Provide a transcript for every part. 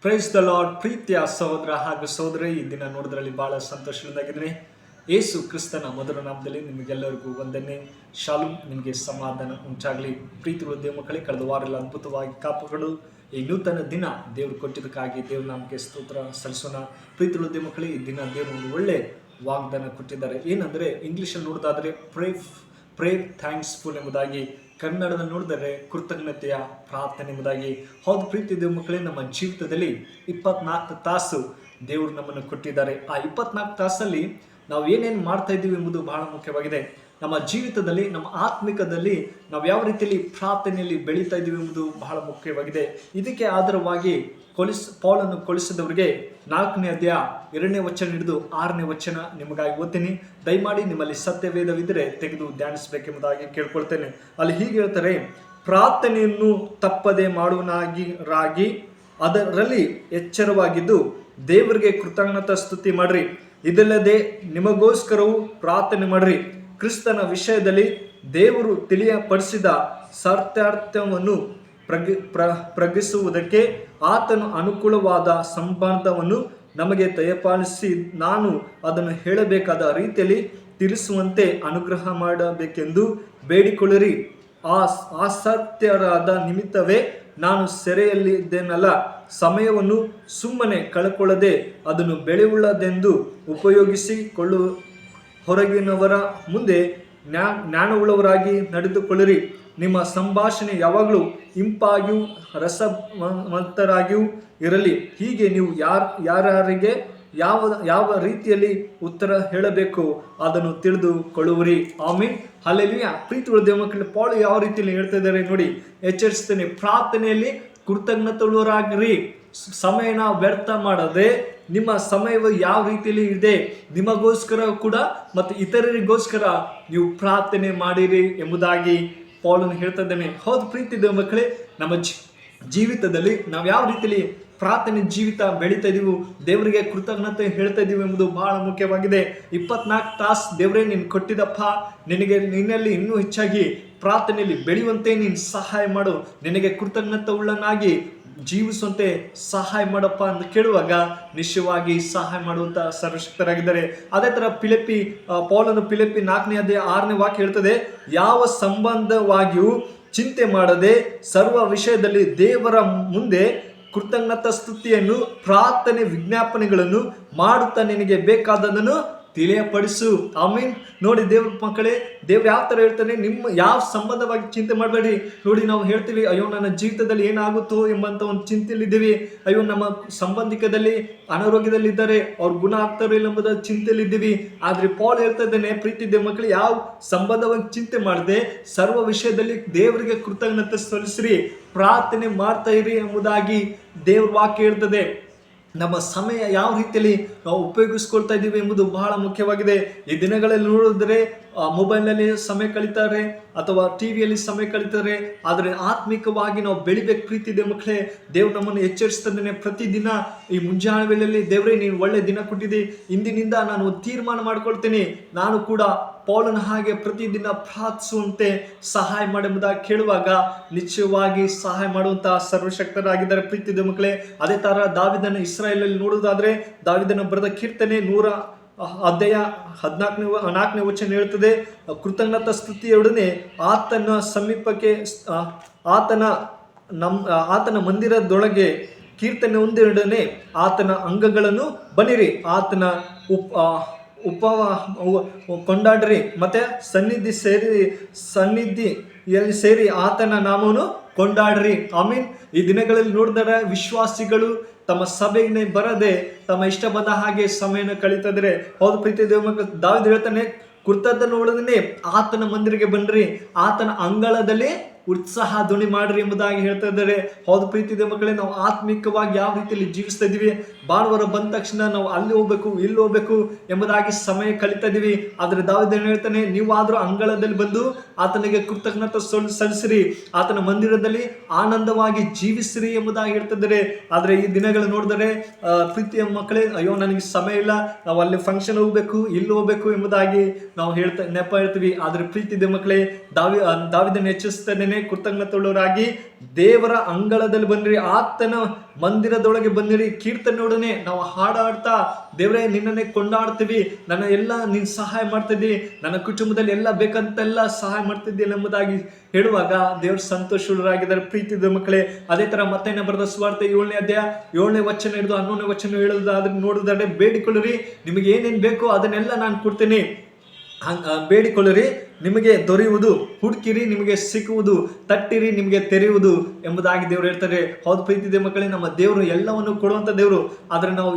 Praise the lord. ಪ್ರೀತಿಯ ಸಹೋದರ ಹಾಗೂ ಸಹೋದರಿ, ಈ ದಿನ ನೋಡೋದ್ರಲ್ಲಿ ಬಹಳ ಸಂತೋಷದಿಂದಾಗಿದ್ದೀನಿ. ಯೇಸು ಕ್ರಿಸ್ತನ ಮಧುರ ನಾಮದಲ್ಲಿ ನಿಮಗೆಲ್ಲರಿಗೂ ವಂದನೆ. ಶಾಲೂಮ್. ನಿಮಗೆ ಸಮಾಧಾನ ಉಂಟಾಗಲಿ. ಪ್ರೀತಿಗಳ ದೇವ ಮಕ್ಕಳೇ, ಕಳೆದ ವಾರ ಅದ್ಭುತವಾಗಿ ಕಾಪಾಡು ಈ ನೂತನ ದಿನ ದೇವರು ಕೊಟ್ಟಿದ್ದಕ್ಕಾಗಿ ದೇವ್ರ ನಾಮಕ್ಕೆ ಸ್ತೋತ್ರ ಸಲ್ಲಿಸೋಣ. ಪ್ರೀತಿಗಳ ದೇವ ಮಕ್ಕಳೇ, ಈ ದಿನ ದೇವರು ಒಂದು ಒಳ್ಳೆ ವಾಗ್ದಾನ ಕೊಟ್ಟಿದ್ದಾರೆ. ಏನಂದರೆ, ಇಂಗ್ಲೀಷಲ್ಲಿ ನೋಡೋದಾದರೆ ಪ್ರೇ ಥ್ಯಾಂಕ್ಸ್ಫುಲ್ ಎಂಬುದಾಗಿ, ಕನ್ನಡದಲ್ಲಿ ನೋಡಿದರೆ ಕೃತಜ್ಞತೆಯ ಪ್ರಾರ್ಥನೆ ಎಂಬುದಾಗಿ. ಹೌದು ಪ್ರೀತಿ ದೇವ ಮಕ್ಕಳೇ, ನಮ್ಮ ಜೀವಿತದಲ್ಲಿ 24 ತಾಸು ದೇವರು ನಮ್ಮನ್ನು ಕೊಟ್ಟಿದ್ದಾರೆ. ಆ 24 ತಾಸಲ್ಲಿ ನಾವು ಏನೇನು ಮಾಡ್ತಾ ಇದ್ದೀವಿ ಎಂಬುದು ಬಹಳ ಮುಖ್ಯವಾಗಿದೆ. ನಮ್ಮ ಜೀವಿತದಲ್ಲಿ, ನಮ್ಮ ಆತ್ಮಿಕದಲ್ಲಿ ನಾವು ಯಾವ ರೀತಿಯಲ್ಲಿ ಪ್ರಾರ್ಥನೆಯಲ್ಲಿ ಬೆಳೀತಾ ಇದ್ದೀವಿ ಎಂಬುದು ಬಹಳ ಮುಖ್ಯವಾಗಿದೆ. ಇದಕ್ಕೆ ಆಧಾರವಾಗಿ ಪೌಲನ್ನು ಕೊಲಿಸಿದವರಿಗೆ 4ನೇ ಅಧ್ಯಾಯ 2ನೇ ವಚನ ಹಿಡಿದು 6ನೇ ವಚನ ನಿಮಗಾಗಿ ಓದ್ತೀನಿ. ದಯಮಾಡಿ ನಿಮ್ಮಲ್ಲಿ ಸತ್ಯವೇದವಿದ್ದರೆ ತೆಗೆದು ಧ್ಯಾನಿಸಬೇಕೆಂಬುದಾಗಿ ಕೇಳ್ಕೊಳ್ತೇನೆ. ಅಲ್ಲಿ ಹೀಗೆ ಹೇಳ್ತಾರೆ, ಪ್ರಾರ್ಥನೆಯನ್ನು ತಪ್ಪದೆ ಮಾಡುವನಾಗಿ ಅದರಲ್ಲಿ ಎಚ್ಚರವಾಗಿದ್ದು ದೇವರಿಗೆ ಕೃತಜ್ಞತಾ ಸ್ತುತಿ ಮಾಡ್ರಿ. ಇದಲ್ಲದೆ ನಿಮಗೋಸ್ಕರವು ಪ್ರಾರ್ಥನೆ ಮಾಡ್ರಿ. ಕ್ರಿಸ್ತನ ವಿಷಯದಲ್ಲಿ ದೇವರು ತಿಳಿಯಪಡಿಸಿದ ಸತ್ಯಾರ್ಥವನ್ನು ಪ್ರಗಿಸುವುದಕ್ಕೆ ಆತನು ಅನುಕೂಲವಾದ ಸಂಬಂಧವನ್ನು ನಮಗೆ ದಯಪಾಲಿಸಿ ನಾನು ಅದನ್ನು ಹೇಳಬೇಕಾದ ರೀತಿಯಲ್ಲಿ ತಿಳಿಸುವಂತೆ ಅನುಗ್ರಹ ಮಾಡಬೇಕೆಂದು ಬೇಡಿಕೊಳ್ಳಿರಿ. ಅಸತ್ಯರಾದ ನಿಮಿತ್ತವೇ ನಾನು ಸೆರೆಯಲ್ಲಿದ್ದೇನಲ್ಲ, ಸಮಯವನ್ನು ಸುಮ್ಮನೆ ಕಳಕೊಳ್ಳದೆ ಅದನ್ನು ಬೆಳೆಯುಳ್ಳದೆಂದು ಉಪಯೋಗಿಸಿಕೊಳ್ಳು. ಹೊರಗಿನವರ ಮುಂದೆ ಜ್ಞಾನವುಳ್ಳವರಾಗಿ ನಡೆದುಕೊಳ್ಳಿರಿ. ನಿಮ್ಮ ಸಂಭಾಷಣೆ ಯಾವಾಗಲೂ ಇಂಪಾಗಿಯೂ ರಸವಂತರಾಗಿಯೂ ಇರಲಿ. ಹೀಗೆ ನೀವು ಯಾರಿಗೆ ಯಾವ ರೀತಿಯಲ್ಲಿ ಉತ್ತರ ಹೇಳಬೇಕು ಅದನ್ನು ತಿಳಿದುಕೊಳ್ಳುವಿರಿ. ಆಮೆನ್. ಹಲ್ಲೆಲೂಯಾ. ಪ್ರೀತಿಗಳ ದೇವ ಮಕ್ಕಳೇ, ಪೌಲ ಯಾವ ರೀತಿಯಲ್ಲಿ ಹೇಳ್ತಾ ಇದ್ದಾರೆ ನೋಡಿ, ಎಚ್ಚರಿಸ್ತೇನೆ. ಪ್ರಾರ್ಥನೆಯಲ್ಲಿ ಕೃತಜ್ಞತುಳ್ಳವರಾಗಿರಿ. ಸಮಯನ ವ್ಯರ್ಥ ಮಾಡದೆ, ನಿಮ್ಮ ಸಮಯವು ಯಾವ ರೀತಿಯಲ್ಲಿ ಇದೆ, ನಿಮಗೋಸ್ಕರ ಕೂಡ ಮತ್ತು ಇತರರಿಗೋಸ್ಕರ ನೀವು ಪ್ರಾರ್ಥನೆ ಮಾಡಿರಿ ಎಂಬುದಾಗಿ ಪೌಲನು ಹೇಳ್ತಾ ಇದ್ದಾನೆ. ಹೌದು ಪ್ರೀತಿ ದೇವ ಮಕ್ಕಳೇ, ನಮ್ಮ ಜೀವಿತದಲ್ಲಿ ನಾವು ಯಾವ ರೀತಿಯಲ್ಲಿ ಪ್ರಾರ್ಥನೆ ಜೀವಿತ ಬೆಳೀತಾ ಇದೀವಿ, ದೇವರಿಗೆ ಕೃತಜ್ಞತೆ ಹೇಳ್ತಾ ಇದೀವಿ ಎಂಬುದು ಬಹಳ ಮುಖ್ಯವಾಗಿದೆ. 24 ತಾಸು ದೇವರೇ ನೀನು ಕೊಟ್ಟಿದಪ್ಪ, ನಿನ್ನಲ್ಲಿ ಇನ್ನೂ ಹೆಚ್ಚಾಗಿ ಪ್ರಾರ್ಥನೆಯಲ್ಲಿ ಬೆಳೆಯುವಂತೆ ನೀನು ಸಹಾಯ ಮಾಡು, ನಿನಗೆ ಕೃತಜ್ಞತೆ ಉಳ್ಳನಾಗಿ ಜೀವಿಸುವಂತೆ ಸಹಾಯ ಮಾಡಪ್ಪ ಅಂತ ಕೇಳುವಾಗ ನಿಶ್ಚಯವಾಗಿ ಸಹಾಯ ಮಾಡುವಂತ ಸರ್ವಶಕ್ತರಾಗಿದ್ದಾರೆ. ಅದೇ ತರ ಪೌಲನು ಫಿಲಿಪ್ಪಿ 4ನೇ ಅಧ್ಯಾಯ 6ನೇ ವಾಕ್ಯ ಹೇಳ್ತದೆ, ಯಾವ ಸಂಬಂಧವಾಗಿಯೂ ಚಿಂತೆ ಮಾಡದೆ ಸರ್ವ ವಿಷಯದಲ್ಲಿ ದೇವರ ಮುಂದೆ ಕೃತಜ್ಞತಾ ಸ್ತುತಿಯನ್ನು ಪ್ರಾರ್ಥನೆ ವಿಜ್ಞಾಪನೆಗಳನ್ನು ಮಾಡುತ್ತಾ ನಿನಗೆ ಬೇಕಾದದನ್ನು ತಿಳಿಯಪಡಿಸು. ಆಮೀನ್. ನೋಡಿ ದೇವ್ರ ಮಕ್ಕಳೇ, ದೇವ್ರು ಯಾವ ಥರ ಹೇಳ್ತಾನೆ, ನಿಮ್ಮ ಯಾವ ಸಂಬಂಧವಾಗಿ ಚಿಂತೆ ಮಾಡಬೇಡಿ. ನೋಡಿ ನಾವು ಹೇಳ್ತೀವಿ, ಅಯ್ಯೋ ನನ್ನ ಜೀವಿತದಲ್ಲಿ ಏನಾಗುತ್ತೋ ಎಂಬಂತ ಒಂದು ಚಿಂತೆಯಲ್ಲಿದ್ದೀವಿ. ಅಯ್ಯೋ ನಮ್ಮ ಸಂಬಂಧಿಕದಲ್ಲಿ ಅನಾರೋಗ್ಯದಲ್ಲಿದ್ದಾರೆ, ಅವ್ರ ಗುಣ ಆಗ್ತಾರೋ ಇಲ್ಲ ಎಂಬುದ ಚಿಂತೆಯಲ್ಲಿದ್ದೀವಿ. ಆದ್ರೆ ಪೌಲ್ ಹೇಳ್ತಾ ಇದ್ದಾನೆ, ಪ್ರೀತಿ ದೇವ ಮಕ್ಕಳು, ಯಾವ ಸಂಬಂಧವಾಗಿ ಚಿಂತೆ ಮಾಡದೆ ಸರ್ವ ವಿಷಯದಲ್ಲಿ ದೇವರಿಗೆ ಕೃತಜ್ಞತೆ ಸಲ್ಲಿಸ್ರಿ, ಪ್ರಾರ್ಥನೆ ಮಾಡ್ತಾ ಇರಿ ಎಂಬುದಾಗಿ ದೇವ್ರ ವಾಕ್ಯ ಹೇಳ್ತದೆ. ನಮ್ಮ ಸಮಯ ಯಾವ ರೀತಿಯಲ್ಲಿ ನಾವು ಉಪಯೋಗಿಸ್ಕೊಳ್ತಾ ಇದ್ದೀವಿ ಎಂಬುದು ಬಹಳ ಮುಖ್ಯವಾಗಿದೆ. ಈ ದಿನಗಳಲ್ಲಿ ನೋಡಿದ್ರೆ ಮೊಬೈಲ್ನಲ್ಲಿ ಸಮಯ ಕಳೀತಾರೆ ಅಥವಾ ಟಿವಿಯಲ್ಲಿ ಸಮಯ ಕಳೀತಾರೆ. ಆದರೆ ಆತ್ಮಿಕವಾಗಿ ನಾವು ಬೆಳಿಬೇಕು. ಪ್ರೀತಿ ದೇವ ಮಕ್ಕಳೇ, ದೇವ್ರು ನಮ್ಮನ್ನು ಎಚ್ಚರಿಸ್ತಾನೆ. ಪ್ರತಿದಿನ ಈ ಮುಂಜಾನೆ ವೇಳೆಯಲ್ಲಿ, ದೇವರೇ ನೀನು ಒಳ್ಳೆ ದಿನ ಕೊಟ್ಟಿದ್ದಿ, ಇಂದಿನಿಂದ ನಾನು ತೀರ್ಮಾನ ಮಾಡ್ಕೊಳ್ತೇನೆ, ನಾನು ಕೂಡ ಪೌಲನ ಹಾಗೆ ಪ್ರತಿದಿನ ಪ್ರಾರ್ಥಿಸುವಂತೆ ಸಹಾಯ ಮಾಡುವುದಾಗಿ ಕೇಳುವಾಗ ನಿಶ್ಚಯವಾಗಿ ಸಹಾಯ ಮಾಡುವಂತಹ ಸರ್ವಶಕ್ತರಾಗಿದ್ದಾರೆ. ಪ್ರೀತಿ ದೇವ ಮಕ್ಕಳೇ, ಅದೇ ತರ ದಾವಿದನ ಇಸ್ರಾಯೇಲಲ್ಲಿ ನೋಡುವುದಾದ್ರೆ, ದಾವಿದನ ಬರೆದ ಕೀರ್ತನೆ 100 ಅಧ್ಯಾಯ 4ನೇ ವಚನ ಹೇಳ್ತದೆ, ಕೃತಜ್ಞತಾ ಸ್ತುತಿಯೊಡನೆ ಆತನ ಸಮೀಪಕ್ಕೆ ಆತನ ಮಂದಿರದೊಳಗೆ ಕೀರ್ತನೆ ಒಂದೆರಡನೆ ಆತನ ಅಂಗಗಳನ್ನು ಬನ್ನಿರಿ, ಆತನ ಕೊಂಡಾಡ್ರಿ, ಮತ್ತೆ ಸನ್ನಿಧಿಯಲ್ಲಿ ಸೇರಿ ಆತನ ನಾಮವನ್ನು ಕೊಂಡಾಡ್ರಿ. ಆಮೀನ್. ಈ ದಿನಗಳಲ್ಲಿ ನೋಡಿದರೆ ವಿಶ್ವಾಸಿಗಳು ತಮ್ಮ ಸಭೆಗೆ ಬರದೆ ತಮ್ಮ ಇಷ್ಟ ಬಂದ ಹಾಗೆ ಸಮಯನ ಕಳೀತಾ ಇದ್ದಾರೆ. ಹೌದು ಪ್ರೀತಿ ದೇವ ಮಕ್ಕಳು, ದಾವೀದ ಹೇಳ್ತಾನೆ, ಕೃತಜ್ಞತೆ ನೋಡೋದನ್ನೇ ಆತನ ಮಂದಿರಕ್ಕೆ ಬನ್ರಿ, ಆತನ ಅಂಗಳದಲ್ಲಿ ಉತ್ಸಾಹ ಧ್ವನಿ ಮಾಡ್ರಿ ಎಂಬುದಾಗಿ ಹೇಳ್ತಾ ಇದ್ದಾರೆ. ಹೌದು ಪ್ರೀತಿ ದೇವ ಮಕ್ಕಳೇ, ನಾವು ಆತ್ಮಿಕವಾಗಿ ಯಾವ ರೀತಿಯಲ್ಲಿ ಜೀವಿಸ್ತಾ ಇದೀವಿ, ಭಾನುವಾರ ಬಂದ ತಕ್ಷಣ ನಾವು ಅಲ್ಲಿ ಹೋಗ್ಬೇಕು ಇಲ್ಲಿ ಹೋಗ್ಬೇಕು ಎಂಬುದಾಗಿ ಸಮಯ ಕಳೀತಾ ಇದೀವಿ. ಆದ್ರೆ ದಾವೀದ ಹೇಳ್ತಾನೆ, ನೀವಾದ್ರೂ ಅಂಗಳದಲ್ಲಿ ಬಂದು ಆತನಿಗೆ ಕೃತಜ್ಞತೆ ಸಲ್ಲಿಸಿರಿ, ಆತನ ಮಂದಿರದಲ್ಲಿ ಆನಂದವಾಗಿ ಜೀವಿಸಿರಿ ಎಂಬುದಾಗಿ ಹೇಳ್ತಿದ್ದಾರೆ. ಆದ್ರೆ ಈ ದಿನಗಳು ನೋಡಿದರೆ ಪ್ರೀತಿಯ ಮಕ್ಕಳೇ, ಅಯ್ಯೋ ನನಗೆ ಸಮಯ ಇಲ್ಲ, ನಾವು ಅಲ್ಲಿ ಫಂಕ್ಷನ್ ಹೋಗ್ಬೇಕು ಇಲ್ಲಿ ಹೋಗ್ಬೇಕು ಎಂಬುದಾಗಿ ನಾವು ನೆಪ ಹೇಳ್ತೀವಿ. ಆದ್ರೆ ಪ್ರೀತಿ ದೇವ ಮಕ್ಕಳೇ, ದಾವಿದನ ಎಚ್ಚರಿಸ್ತಾನೆ, ಕೃತಜ್ಞತೆಯುಳ್ಳವರಾಗಿ ದೇವರ ಅಂಗಳದಲ್ಲಿ ಬಂದಿರಿ, ಆತನ ಮಂದಿರದೊಳಗೆ ಬಂದಿರಿ. ಕೀರ್ತನೆಯೊಡನೆ ನಾವು ಹಾಡಾಡ್ತಾ ದೇವರೇ ನಿನ್ನನ್ನೇ ಕೊಂಡಾಡ್ತೀವಿ, ನನ್ನ ಎಲ್ಲ ನೀನ್ ಸಹಾಯ ಮಾಡ್ತಿದ್ದಿ, ನನ್ನ ಕುಟುಂಬದಲ್ಲಿ ಎಲ್ಲ ಬೇಕಂತೆಲ್ಲ ಸಹಾಯ ಮಾಡ್ತಿದ್ದಿ ಎಂಬುದಾಗಿ ಹೇಳುವಾಗ ದೇವ್ರ ಸಂತೋಷರಾಗಿದ್ದಾರೆ. ಪ್ರೀತಿದ ಮಕ್ಕಳೇ, ಅದೇ ತರ ಮತ್ತೆ ಬರೆದ ಸುವಾರ್ತೆ 7ನೇ ಅಧ್ಯಾಯ 7ನೇ ವಚನ ಹಿಡಿದು 11ನೇ ವಚನ ಹೇಳೋದಾದ್ರೆ ನೋಡೋದಾದ್ರೆ, ಬೇಡಿಕೊಳ್ಳಿರಿ, ನಿಮಗೆ ಏನೇನ್ ಬೇಕೋ ಅದನ್ನೆಲ್ಲ ನಾನು ಕೊಡ್ತೇನೆ. ಬೇಡಿಕೊಳ್ಳಿರಿ, ನಿಮಗೆ ದೊರೆಯುವುದು, ಹುಡುಕಿರಿ, ನಿಮಗೆ ಸಿಕ್ಕುವುದು, ತಟ್ಟಿರಿ, ನಿಮಗೆ ತೆರೆಯುವುದು ಎಂಬುದಾಗಿ ದೇವರು ಹೇಳ್ತಾರೆ. ಹೌದು ಪ್ರೀತಿದೆ ಮಕ್ಕಳೇ, ನಮ್ಮ ದೇವರು ಎಲ್ಲವನ್ನು ಕೊಡುವಂತ ದೇವರು. ಆದ್ರೆ ನಾವು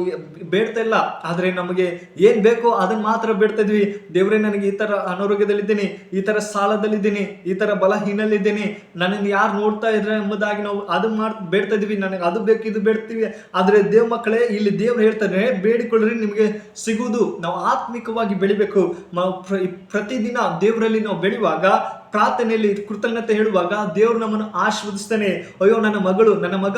ಬೇಡ್ತಾ ಇಲ್ಲ, ಆದ್ರೆ ನಮಗೆ ಏನ್ ಬೇಕೋ ಅದನ್ನ ಮಾತ್ರ ಬೇಡ್ತಾ ಇದ್ವಿ. ದೇವರೇ, ನನಗೆ ಈ ತರ ಅನಾರೋಗ್ಯದಲ್ಲಿದ್ದೀನಿ, ಈ ತರ ಸಾಲದಲ್ಲಿದ್ದೀನಿ, ಈ ತರ ಬಲಹೀನಲ್ಲಿದ್ದೀನಿ, ನನ್ನನ್ನು ಯಾರು ನೋಡ್ತಾ ಇದ್ರೆ ಎಂಬುದಾಗಿ ನಾವು ಅದನ್ನ ಬೇಡ್ತಾ ಇದೀವಿ. ನನಗೆ ಅದು ಬೇಕು, ಇದು ಬೇಡ್ತೀವಿ. ಆದ್ರೆ ದೇವ್ ಮಕ್ಕಳೇ, ಇಲ್ಲಿ ದೇವ್ರು ಹೇಳ್ತಾರೆ, ಬೇಡಿಕೊಳ್ಳ್ರಿ, ನಿಮಗೆ ಸಿಗುವುದು. ನಾವು ಆತ್ಮಿಕವಾಗಿ ಬೆಳಿಬೇಕು. ಪ್ರತಿದಿನ ದೇವರಲ್ಲಿ ನಾವು ಬೆಳೆಯುವಾಗ, ಪ್ರಾರ್ಥನೆಯಲ್ಲಿ ಕೃತಜ್ಞತೆ ಹೇಳುವಾಗ ದೇವರು ನಮ್ಮನ್ನು ಆಶೀರ್ವದಿಸ್ತಾನೆ. ಅಯ್ಯೋ, ನನ್ನ ಮಗಳು, ನನ್ನ ಮಗ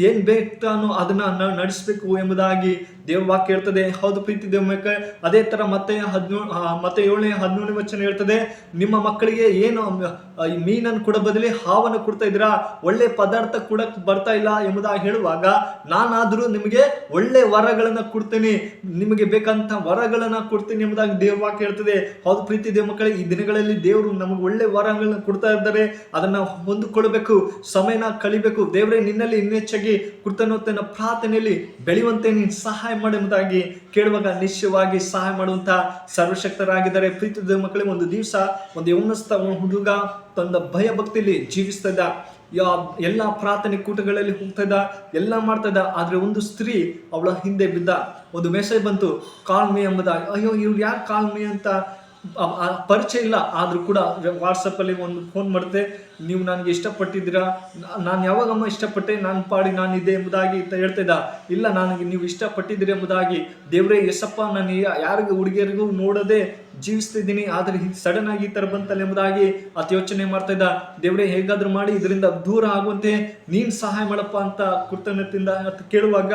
ಏನ್ ಬೇಕಾನೋ ಅದನ್ನ ನಡೆಸಬೇಕು ಎಂಬುದಾಗಿ ದೇವ್ರ ವಾಕ್ಯ ಹೇಳ್ತದೆ. ಹೌದು ಪ್ರೀತಿ ದೇವಕ್ಕೆ. ಅದೇ ತರ ಮತ್ತೆ 7ನೇ 11ನೇ ವಚನ ಹೇಳ್ತದೆ, ನಿಮ್ಮ ಮಕ್ಕಳಿಗೆ ಏನು ಮೀನನ್ನು ಕೊಡ ಬದಲಿ ಹಾವನ್ನು ಕೊಡ್ತಾ ಇದ್ದೀರಾ, ಒಳ್ಳೆ ಪದಾರ್ಥ ಕೂಡ ಬರ್ತಾ ಇಲ್ಲ ಎಂಬುದಾಗಿ ಹೇಳುವಾಗ, ನಾನಾದ್ರೂ ನಿಮಗೆ ಒಳ್ಳೆ ವರಗಳನ್ನ ಕೊಡ್ತೀನಿ, ನಿಮಗೆ ಬೇಕಂತ ವರಗಳನ್ನ ಕೊಡ್ತೀನಿ ಎಂಬುದಾಗಿ ದೇವ್ರ ವಾಕ್ಯ ಹೇಳ್ತದೆ. ಹೌದು ಪ್ರೀತಿ ದೇವ ಮಕ್ಕಳೇ, ಈ ದಿನಗಳಲ್ಲಿ ದೇವರು ನಮಗೆ ಒಳ್ಳೆ ವರಗಳನ್ನ ಕೊಡ್ತಾ ಇದ್ದಾರೆ. ಅದನ್ನ ಹೊಂದಿಕೊಳ್ಳಬೇಕು, ಸಮಯನ ಕಳಿಬೇಕು. ದೇವರೇ, ನಿನ್ನಲ್ಲಿ ಇನ್ನೆಚ್ಚಾಗಿ ಕೃತಜ್ಞತೆಯ ಪ್ರಾರ್ಥನೆಯಲ್ಲಿ ಬೆಳೆಯುವಂತೆ ನೀನು ಸಹಾಯ ಮಾಡುವುದಾಗಿ ಕೇಳುವಾಗ ನಿಶ್ಚಯವಾಗಿ ಸಹಾಯ ಮಾಡುವಂತ ಸರ್ವಶಕ್ತರಾಗಿದ್ದಾರೆ. ಪ್ರೀತಿ ಮಕ್ಕಳೇ, ಒಂದು ದಿವಸ ಒಂದು ಯೌವನಸ್ಥ ಹುಡುಗ ತನ್ನ ಭಯ ಭಕ್ತಿಯಲ್ಲಿ ಜೀವಿಸ್ತಾ ಇದ್ದ. ಎಲ್ಲ ಪ್ರಾರ್ಥನೆ ಕೂಟಗಳಲ್ಲಿ ಹೋಗ್ತಾ ಇದ್ದ, ಎಲ್ಲ ಮಾಡ್ತಾ ಇದ್ದ. ಆದ್ರೆ ಒಂದು ಸ್ತ್ರೀ ಅವಳ ಹಿಂದೆ ಬಿದ್ದ. ಒಂದು ಮೆಸೇಜ್ ಬಂತು, ಕಾಲ್ ಮೀ ಎಂಬುದ. ಅಯ್ಯೋ, ಇವ್ರು ಯಾರು ಕಾಲ್ ಮೀ ಅಂತ ಪರಿಚಯ ಇಲ್ಲ, ಆದ್ರೂ ಕೂಡ ವಾಟ್ಸಪ್ ಅಲ್ಲಿ ಒಂದು ಫೋನ್ ಮಾಡುತ್ತೆ, ನೀವು ನನಗೆ ಇಷ್ಟಪಟ್ಟಿದ್ದೀರಾ, ನಾನು ಯಾವಾಗಮ್ಮ ಇಷ್ಟಪಟ್ಟೆ, ನಾನು ಪಾಡಿ ನಾನಿದೆ ಎಂಬುದಾಗಿ ಹೇಳ್ತಾ ಇದ್ದ. ಇಲ್ಲ, ನನಗೆ ನೀವು ಇಷ್ಟಪಟ್ಟಿದ್ದೀರಿ ಎಂಬುದಾಗಿ. ದೇವ್ರೇ ಎಸಪ್ಪ, ನಾನು ಯಾರಿಗೂ ಹುಡುಗಿಯರಿಗೂ ನೋಡದೆ ಜೀವಿಸ್ತಿದ್ದೀನಿ, ಆದ್ರೆ ಸಡನ್ ಆಗಿ ಈ ತರ ಬಂತಲ್ಲ ಎಂಬುದಾಗಿ ಆತ ಯೋಚನೆ ಮಾಡ್ತಾ ಇದ್ದ. ದೇವ್ರೇ, ಹೇಗಾದ್ರೂ ಮಾಡಿ ಇದರಿಂದ ದೂರ ಆಗುವಂತೆ ನೀನ್ ಸಹಾಯ ಮಾಡಪ್ಪ ಅಂತ ಕೃತಜ್ಞತೆಯಿಂದ ಕೇಳುವಾಗ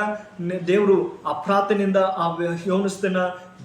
ದೇವರು ಆ ಪ್ರಾರ್ಥನೆಯಿಂದ ಆ ಯೌವನಸ್ಥನ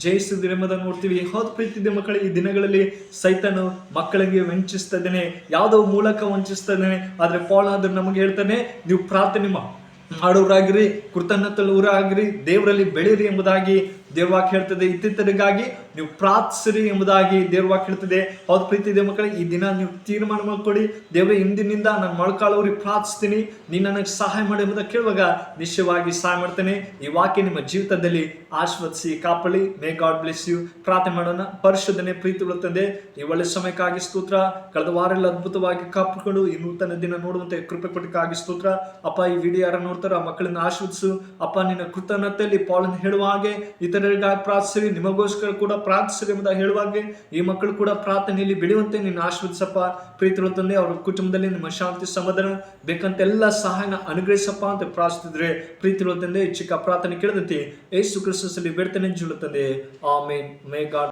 ಜಯಿಸಿದ್ರೆ ಎಂಬುದನ್ನು ನೋಡ್ತೀವಿ. ಹೌದು ಪ್ರೀತಿದೆ ಮಕ್ಕಳೇ, ಈ ದಿನಗಳಲ್ಲಿ ಸೈತನು ಮಕ್ಕಳಿಗೆ ವಂಚಿಸ್ತಾ ಇದ್ದಾನೆ, ಯಾವುದೋ ಮೂಲಕ ವಂಚಿಸ್ತಾ ಇದ್ದಾನೆ. ಆದ್ರೆ ಪೌಲನು ನಮಗೆ ಹೇಳ್ತಾನೆ, ನೀವು ಪ್ರಾರ್ಥನೆ ಮಾಡೋರಾಗಿರಿ, ಕೃತಜ್ಞತೆಯುಳ್ಳವರಾಗಿರಿ, ದೇವರಲ್ಲಿ ಬೆಳೀರಿ ಎಂಬುದಾಗಿ ದೇವ್ರವಾಕ್ಯ ಹೇಳ್ತದೆ. ಇತ್ತಿತ್ತರಿಗಾಗಿ ನೀವು ಪ್ರಾರ್ಥಿಸಿರಿ ಎಂಬುದಾಗಿ ದೇವ್ರವಾಕ್ಯ ಹೇಳ್ತದೆ. ಹೌದು ಪ್ರೀತಿದೆ ಮಕ್ಕಳೇ, ಈ ದಿನ ನೀವು ತೀರ್ಮಾನ ಮಾಡ್ಕೊಳ್ಳಿ, ದೇವರೇ, ಇಂದಿನಿಂದ ನಾನು ಮೊಳಕಾಲವ್ರಿಗೆ ಪ್ರಾರ್ಥಿಸ್ತೀನಿ, ನೀನು ನನಗೆ ಸಹಾಯ ಮಾಡಿ ಎಂಬುದಾಗಿ ಕೇಳುವಾಗ ನಿಶ್ಚಯವಾಗಿ ಸಹಾಯ ಮಾಡ್ತೇನೆ. ಈ ವಾಕ್ಯ ನಿಮ್ಮ ಜೀವಿತದಲ್ಲಿ ಆಶೀರ್ವದಿಸಿ ಕಾಪಾಡಿ. May God bless you. ಪ್ರಾರ್ಥನೆ ಮಾಡೋಣ. ಪರಿಶುದ್ಧನೆ ಪ್ರೀತಿಗಳ ತಂದೆ, ಈ ಒಳ್ಳೆ ಸಮಯಕ್ಕಾಗಿ ಸ್ತೋತ್ರ. ಕಳೆದ ವಾರ ಎಲ್ಲ ಅದ್ಭುತವಾಗಿ ಕಾಪಾಡಿಕೊಂಡು ಈ ನೂತನ ದಿನ ನೋಡುವಂತೆ ಕೃಪೆ ಕೊಟ್ಟಕ್ಕಾಗಿ ಸ್ತೋತ್ರ. ಅಪ್ಪ, ಈ ವಿಡಿಯೋ ಯಾರು ನೋಡ್ತಾರೋ ಆ ಮಕ್ಕಳನ್ನ ಆಶೀರ್ವದಿಸು. ಅಪ್ಪ, ನಿನ್ನ ಕೃತಜ್ಞತೆಯಲ್ಲಿ ಪೌಲನು ಹೇಳುವ ಹಾಗೆ ಇತರರಿಗಾಗಿ ಪ್ರಾರ್ಥಿಸಿರಿ, ನಿಮಗೋಸ್ಕರ ಕೂಡ ಪ್ರಾರ್ಥಿಸಿರಿ ಎಂಬುದಾಗಿ ಹೇಳುವಾಗೆ ಈ ಮಕ್ಕಳು ಕೂಡ ಪ್ರಾರ್ಥನೆಯಲ್ಲಿ ಬೆಳೆಯುವಂತೆ ನಿನ್ನ ಆಶೀರ್ವದಿಸಪ್ಪ. ಪ್ರೀತಿಗಳ ತಂದೆ, ಅವರ ಕುಟುಂಬದಲ್ಲಿ ನಿಮ್ಮ ಶಾಂತಿ ಸಮಾಧಾನ ಬೇಕಂತ ಎಲ್ಲ ಸಹಾಯನ ಅನುಗ್ರಹಿಸಪ್ಪ ಅಂತ ಪ್ರಾರ್ಥಿಸಿದ್ರೆ ಪ್ರೀತಿಗಳ ತಂದೆ, ಚಿಕ್ಕ ಪ್ರಾರ್ಥನೆ ಕೇಳದಂತೆ ಯೇಸು ಕ್ರಿಸ್ತನಲ್ಲಿ ಬೇಡ್ತೇನೆ ಜೀವ ತಂದೆ. ಆಮೆನ್. ಮೇ ಗಾಡ್